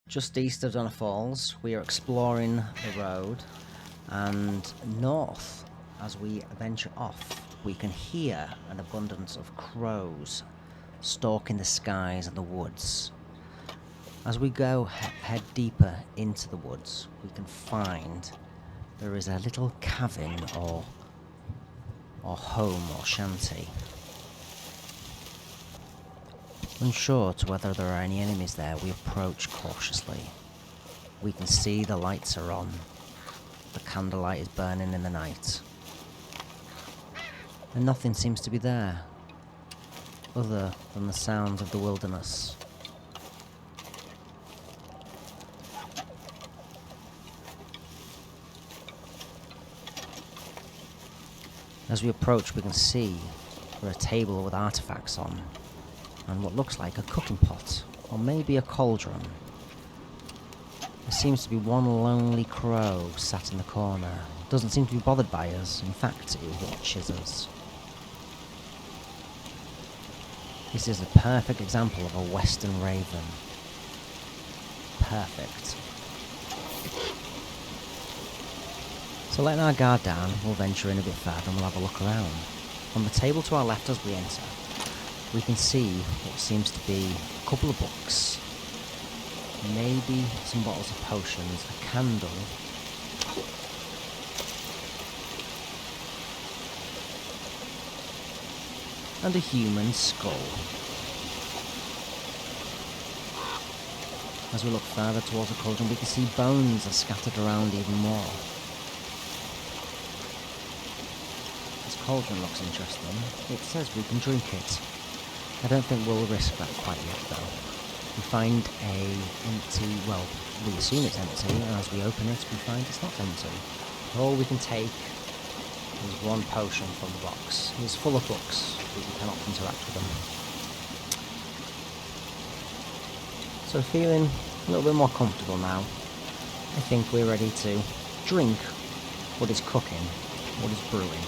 Just east of Donner Falls, we are exploring the road, and north, as we venture off, we can hear an abundance of crows stalking the skies and the woods. As we go head deeper into the woods, we can find there is a little cabin or home or shanty. Unsure to whether there are any enemies there, we approach cautiously. We can see the lights are on. The candlelight is burning in the night. And nothing seems to be there, other than the sounds of the wilderness. As we approach, we can see a table with artifacts on, and what looks like a cooking pot, or maybe a cauldron. There seems to be one lonely crow sat in the corner. It doesn't seem to be bothered by us. In fact, it watches us. This is a perfect example of a western raven. Perfect. So letting our guard down, we'll venture in a bit further and we'll have a look around. On the table to our left as we enter, we can see what seems to be a couple of books, maybe some bottles of potions, a candle, and a human skull. As we look further towards the cauldron, we can see bones are scattered around even more. This cauldron looks interesting. It says we can drink it. I don't think we'll risk that quite yet though. We find a empty, well, we assume it's empty, and as we open it we find it's not empty. All we can take is one potion from the box. It's full of books, but we cannot interact with them. So feeling a little bit more comfortable now, I think we're ready to drink what is cooking, what is brewing.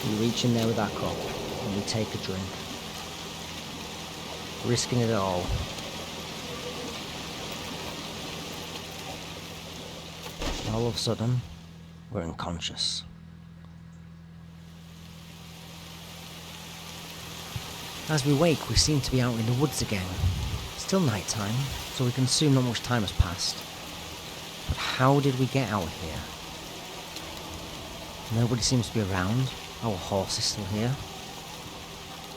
We reach in there with our cup and we take a drink, risking it all. And all of a sudden, we're unconscious. As we wake, we seem to be out in the woods again. Still night time, so we can assume not much time has passed. But how did we get out here? Nobody seems to be around. Our horse is still here,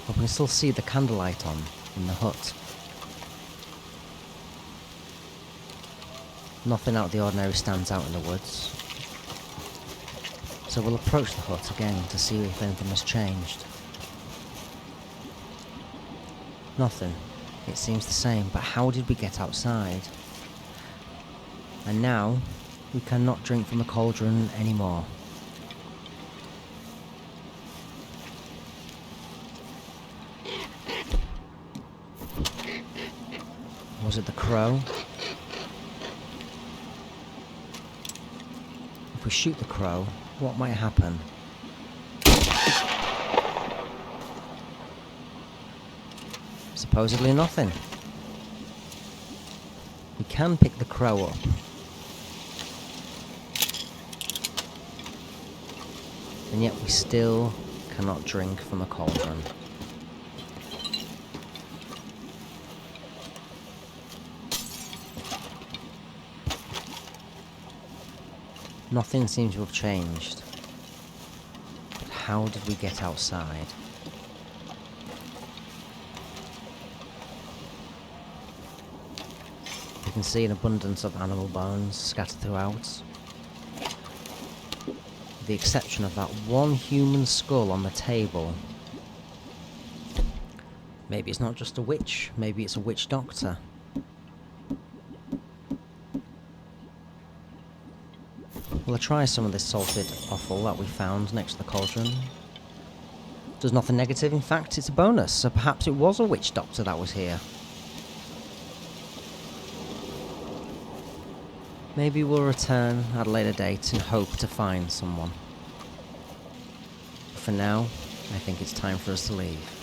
but we can still see the candlelight on in the hut. Nothing out of the ordinary stands out in the woods, so we'll approach the hut again to see if anything has changed. Nothing. It seems the same, but how did we get outside? And now, we cannot drink from the cauldron anymore. Was it the crow? If we shoot the crow, what might happen? Supposedly nothing. We can pick the crow up. And yet we still cannot drink from a cauldron. Nothing seems to have changed. But how did we get outside? You can see an abundance of animal bones scattered throughout, with the exception of that one human skull on the table. Maybe it's not just a witch, maybe it's a witch doctor. Well, I'll try some of this salted offal that we found next to the cauldron. Does nothing negative, in fact, it's a bonus, so perhaps it was a witch doctor that was here. Maybe we'll return at a later date and hope to find someone. For now, I think it's time for us to leave.